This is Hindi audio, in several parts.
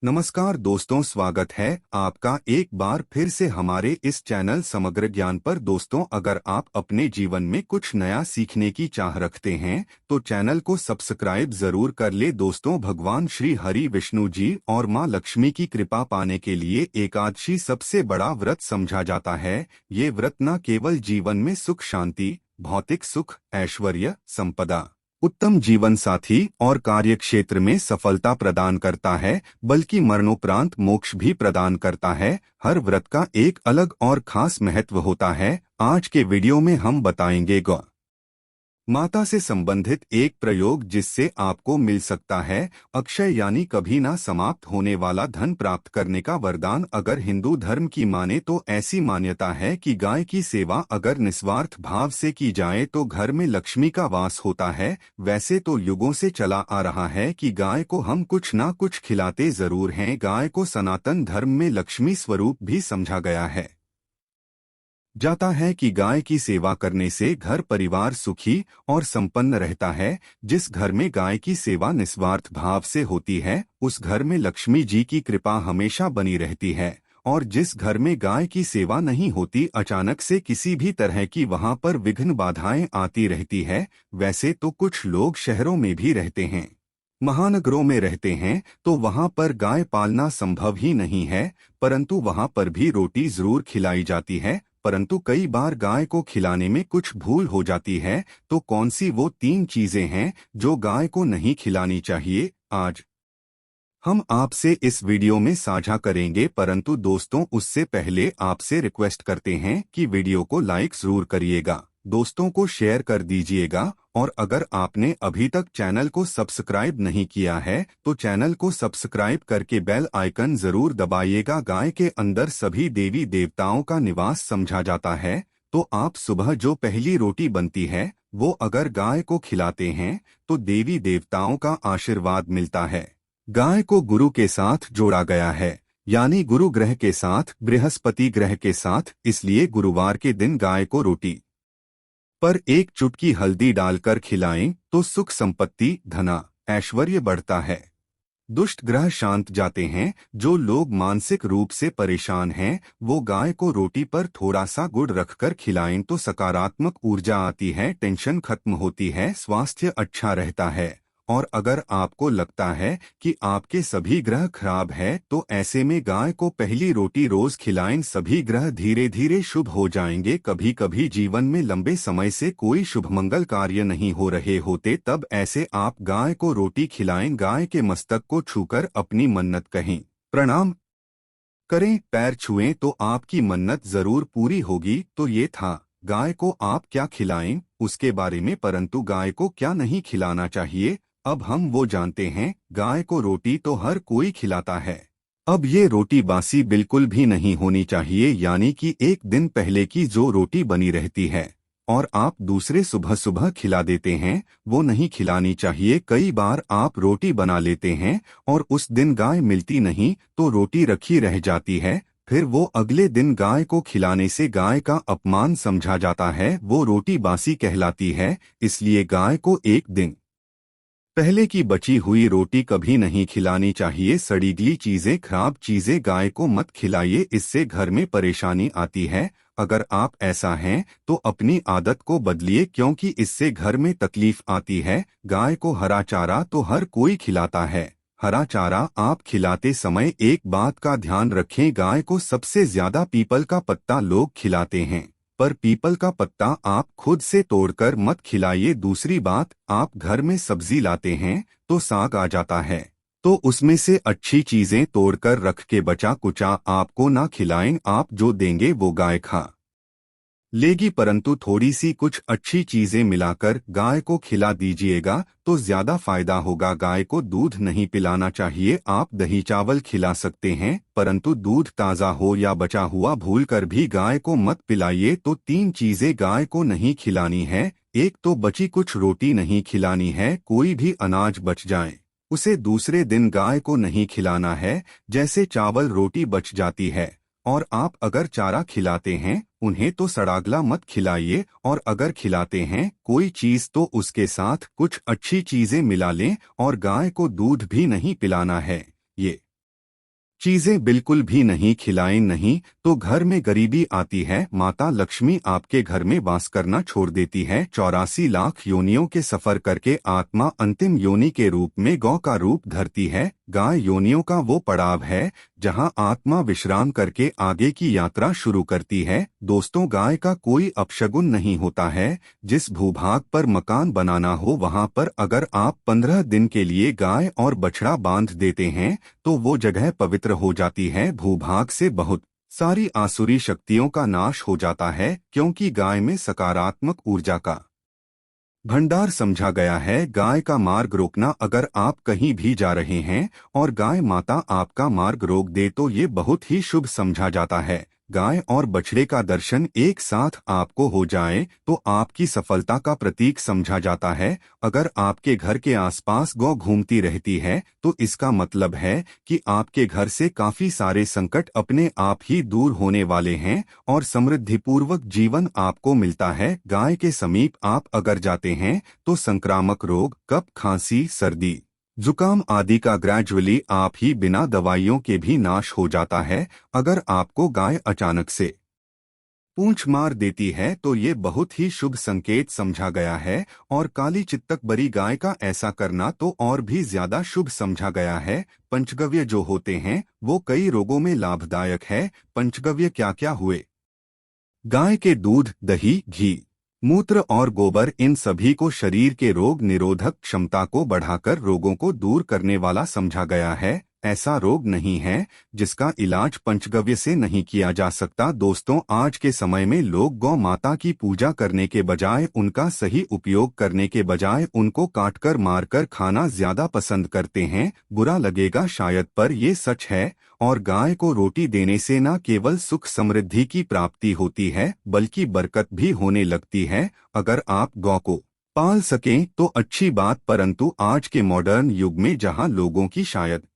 नमस्कार दोस्तों, स्वागत है आपका एक बार फिर से हमारे इस चैनल समग्र ज्ञान पर। दोस्तों, अगर आप अपने जीवन में कुछ नया सीखने की चाह रखते हैं तो चैनल को सब्सक्राइब जरूर कर ले। दोस्तों, भगवान श्री हरि विष्णु जी और मां लक्ष्मी की कृपा पाने के लिए एकादशी सबसे बड़ा व्रत समझा जाता है। ये व्रत न केवल जीवन में सुख शांति, भौतिक सुख, ऐश्वर्य, संपदा, उत्तम जीवन साथी और कार्यक्षेत्र में सफलता प्रदान करता है, बल्कि मरणोपरांत मोक्ष भी प्रदान करता है। हर व्रत का एक अलग और खास महत्व होता है। आज के वीडियो में हम बताएंगे गौ माता से संबंधित एक प्रयोग जिससे आपको मिल सकता है अक्षय यानी कभी ना समाप्त होने वाला धन प्राप्त करने का वरदान। अगर हिंदू धर्म की माने तो ऐसी मान्यता है कि गाय की सेवा अगर निस्वार्थ भाव से की जाए तो घर में लक्ष्मी का वास होता है। वैसे तो युगों से चला आ रहा है कि गाय को हम कुछ ना कुछ खिलाते जरूर हैं। गाय को सनातन धर्म में लक्ष्मी स्वरूप भी समझा गया है। जाता है कि गाय की सेवा करने से घर परिवार सुखी और संपन्न रहता है। जिस घर में गाय की सेवा निस्वार्थ भाव से होती है उस घर में लक्ष्मी जी की कृपा हमेशा बनी रहती है। और जिस घर में गाय की सेवा नहीं होती, अचानक से किसी भी तरह की वहां पर विघ्न बाधाएं आती रहती है। वैसे तो कुछ लोग शहरों में भी रहते हैं, महानगरों में रहते हैं, तो वहां पर गाय पालना संभव ही नहीं है, परंतु वहां पर भी रोटी जरूर खिलाई जाती है। परंतु कई बार गाय को खिलाने में कुछ भूल हो जाती है। तो कौन सी वो 3 चीजें हैं जो गाय को नहीं खिलानी चाहिए, आज हम आपसे इस वीडियो में साझा करेंगे। परंतु दोस्तों, उससे पहले आपसे रिक्वेस्ट करते हैं कि वीडियो को लाइक जरूर करिएगा, दोस्तों को शेयर कर दीजिएगा, और अगर आपने अभी तक चैनल को सब्सक्राइब नहीं किया है तो चैनल को सब्सक्राइब करके बेल आइकन जरूर दबाइएगा। गाय के अंदर सभी देवी देवताओं का निवास समझा जाता है। तो आप सुबह जो पहली रोटी बनती है वो अगर गाय को खिलाते हैं तो देवी देवताओं का आशीर्वाद मिलता है। गाय को गुरु के साथ जोड़ा गया है, यानी गुरु ग्रह के साथ, बृहस्पति ग्रह के साथ। इसलिए गुरुवार के दिन गाय को रोटी पर एक चुटकी हल्दी डालकर खिलाएं तो सुख संपत्ति, धना, ऐश्वर्य बढ़ता है। दुष्ट ग्रह शांत जाते हैं। जो लोग मानसिक रूप से परेशान हैं वो गाय को रोटी पर थोड़ा सा गुड़ रखकर खिलाएं तो सकारात्मक ऊर्जा आती है, टेंशन खत्म होती है, स्वास्थ्य अच्छा रहता है। और अगर आपको लगता है कि आपके सभी ग्रह खराब है तो ऐसे में गाय को पहली रोटी रोज खिलाएं। सभी ग्रह धीरे धीरे शुभ हो जाएंगे। कभी कभी जीवन में लंबे समय से कोई शुभ मंगल कार्य नहीं हो रहे होते, तब ऐसे आप गाय को रोटी खिलाएं। गाय के मस्तक को छूकर अपनी मन्नत कहें, प्रणाम करें, पैर छुएं तो आपकी मन्नत जरूर पूरी होगी। तो ये था गाय को आप क्या खिलाएं उसके बारे में। परंतु गाय को क्या नहीं खिलाना चाहिए, अब हम वो जानते हैं। गाय को रोटी तो हर कोई खिलाता है। अब ये रोटी बासी बिल्कुल भी नहीं होनी चाहिए, यानी कि एक दिन पहले की जो रोटी बनी रहती है और आप दूसरे सुबह सुबह खिला देते हैं, वो नहीं खिलानी चाहिए। कई बार आप रोटी बना लेते हैं और उस दिन गाय मिलती नहीं तो रोटी रखी रह जाती है। फिर वो अगले दिन गाय को खिलाने से गाय का अपमान समझा जाता है, वो रोटी बासी कहलाती है। इसलिए गाय को एक दिन पहले की बची हुई रोटी कभी नहीं खिलानी चाहिए। सड़ी गली चीजें, खराब चीजें गाय को मत खिलाइए, इससे घर में परेशानी आती है। अगर आप ऐसा हैं तो अपनी आदत को बदलिए, क्योंकि इससे घर में तकलीफ आती है। गाय को हरा चारा तो हर कोई खिलाता है। हरा चारा आप खिलाते समय एक बात का ध्यान रखें, गाय को सबसे ज्यादा पीपल का पत्ता लोग खिलाते हैं, पर पीपल का पत्ता आप खुद से तोड़कर मत खिलाइए। दूसरी बात, आप घर में सब्जी लाते हैं तो साग आ जाता है तो उसमें से अच्छी चीजें तोड़कर रख के बचा कुचा आपको ना खिलाएं। आप जो देंगे वो गाय खा लेगी, परंतु थोड़ी सी कुछ अच्छी चीजें मिलाकर गाय को खिला दीजिएगा तो ज्यादा फायदा होगा। गाय को दूध नहीं पिलाना चाहिए। आप दही चावल खिला सकते हैं, परंतु दूध ताज़ा हो या बचा हुआ भूलकर भी गाय को मत पिलाइए। तो 3 चीजें गाय को नहीं खिलानी है। एक तो बची कुछ रोटी नहीं खिलानी है, कोई भी अनाज बच जाए उसे दूसरे दिन गाय को नहीं खिलाना है। जैसे चावल रोटी बच जाती है और आप अगर चारा खिलाते हैं उन्हें तो सड़ागला मत खिलाइए, और अगर खिलाते हैं कोई चीज तो उसके साथ कुछ अच्छी चीजें मिला लें। और गाय को दूध भी नहीं पिलाना है। ये चीजें बिल्कुल भी नहीं खिलाएं नहीं तो घर में गरीबी आती है। माता लक्ष्मी आपके घर में वास करना छोड़ देती है। 84 लाख योनियों के सफर करके आत्मा अंतिम योनि के रूप में गौ का रूप धरती है। गाय योनियों का वो पड़ाव है जहां आत्मा विश्राम करके आगे की यात्रा शुरू करती है। दोस्तों, गाय का कोई अपशगुन नहीं होता है। जिस भूभाग पर मकान बनाना हो वहां पर अगर आप 15 दिन के लिए गाय और बछड़ा बांध देते हैं तो वो जगह पवित्र हो जाती है। भूभाग से बहुत सारी आसुरी शक्तियों का नाश हो जाता है क्योंकि गाय में सकारात्मक ऊर्जा का भंडार समझा गया है। गाय का मार्ग रोकना, अगर आप कहीं भी जा रहे हैं और गाय माता आपका मार्ग रोक दे तो ये बहुत ही शुभ समझा जाता है। गाय और बछड़े का दर्शन एक साथ आपको हो जाए तो आपकी सफलता का प्रतीक समझा जाता है। अगर आपके घर के आसपास गौ घूमती रहती है तो इसका मतलब है कि आपके घर से काफी सारे संकट अपने आप ही दूर होने वाले हैं और समृद्धिपूर्वक जीवन आपको मिलता है। गाय के समीप आप अगर जाते हैं तो संक्रामक रोग, कफ, खांसी, सर्दी, जुकाम आदि का ग्रेजुअली आप ही बिना दवाइयों के भी नाश हो जाता है। अगर आपको गाय अचानक से पूंछ मार देती है तो ये बहुत ही शुभ संकेत समझा गया है और काली चित्तक बरी गाय का ऐसा करना तो और भी ज्यादा शुभ समझा गया है। पंचगव्य जो होते हैं वो कई रोगों में लाभदायक है। पंचगव्य क्या क्या हुए? गाय के दूध, दही, घी, मूत्र और गोबर, इन सभी को शरीर के रोग निरोधक क्षमता को बढ़ाकर रोगों को दूर करने वाला समझा गया है। ऐसा रोग नहीं है जिसका इलाज पंचगव्य से नहीं किया जा सकता। दोस्तों, आज के समय में लोग गौ माता की पूजा करने के बजाय, उनका सही उपयोग करने के बजाय उनको काटकर मारकर खाना ज्यादा पसंद करते हैं। बुरा लगेगा शायद, पर ये सच है। और गाय को रोटी देने से न केवल सुख समृद्धि की प्राप्ति होती है बल्कि बरकत भी होने लगती है। अगर आप गौ को पाल सकें तो अच्छी बात, परंतु आज के मॉडर्न युग में जहां लोगों की शायद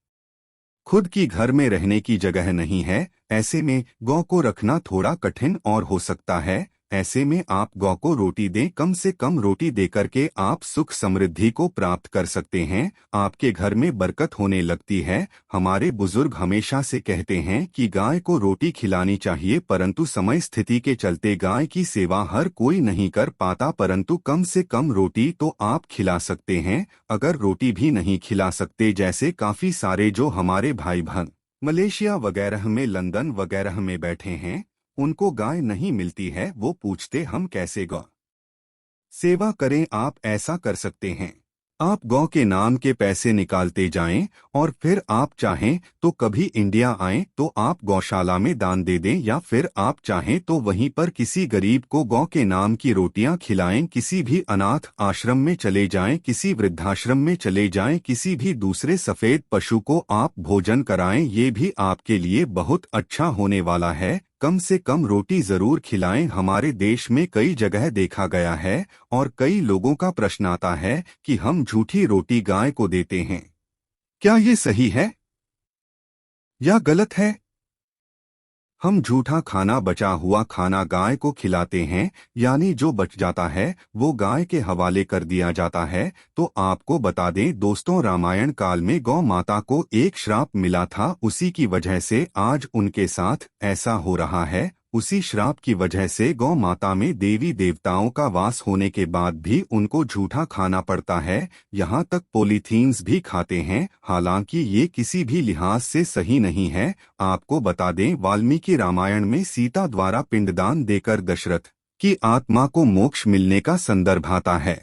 खुद की घर में रहने की जगह नहीं है, ऐसे में गौ को रखना थोड़ा कठिन और हो सकता है। ऐसे में आप गौ को रोटी दें, कम से कम रोटी देकर के आप सुख समृद्धि को प्राप्त कर सकते हैं। आपके घर में बरकत होने लगती है। हमारे बुजुर्ग हमेशा से कहते हैं कि गाय को रोटी खिलानी चाहिए, परंतु समय स्थिति के चलते गाय की सेवा हर कोई नहीं कर पाता, परंतु कम से कम रोटी तो आप खिला सकते हैं। अगर रोटी भी नहीं खिला सकते, जैसे काफी सारे जो हमारे भाई बहन मलेशिया वगैरह में, लंदन वगैरह में बैठे हैं, उनको गाय नहीं मिलती है, वो पूछते हम कैसे गौ सेवा करें। आप ऐसा कर सकते हैं, आप गौ के नाम के पैसे निकालते जाएं और फिर आप चाहें तो कभी इंडिया आएं तो आप गौशाला में दान दे दें, या फिर आप चाहें तो वहीं पर किसी गरीब को गौ के नाम की रोटियां खिलाएं। किसी भी अनाथ आश्रम में चले जाएं, किसी वृद्धाश्रम में चले जाएं, किसी भी दूसरे सफेद पशु को आप भोजन कराएं, ये भी आपके लिए बहुत अच्छा होने वाला है। कम से कम रोटी जरूर खिलाएं। हमारे देश में कई जगह देखा गया है और कई लोगों का प्रश्न आता है कि हम झूठी रोटी गाय को देते हैं, क्या ये सही है या गलत है? हम झूठा खाना, बचा हुआ खाना गाय को खिलाते हैं, यानी जो बच जाता है वो गाय के हवाले कर दिया जाता है। तो आपको बता दें दोस्तों, रामायण काल में गौ माता को एक श्राप मिला था, उसी की वजह से आज उनके साथ ऐसा हो रहा है। उसी श्राप की वजह से गौ माता में देवी देवताओं का वास होने के बाद भी उनको झूठा खाना पड़ता है, यहाँ तक पॉलीथीन्स भी खाते हैं। हालांकि ये किसी भी लिहाज से सही नहीं है। आपको बता दें, वाल्मीकि रामायण में सीता द्वारा पिंडदान देकर दशरथ की आत्मा को मोक्ष मिलने का संदर्भ आता है।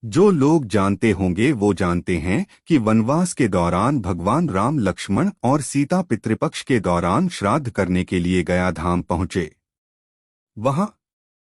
जो लोग जानते होंगे वो जानते हैं कि वनवास के दौरान भगवान राम, लक्ष्मण और सीता पितृपक्ष के दौरान श्राद्ध करने के लिए गया धाम पहुंचे। वहां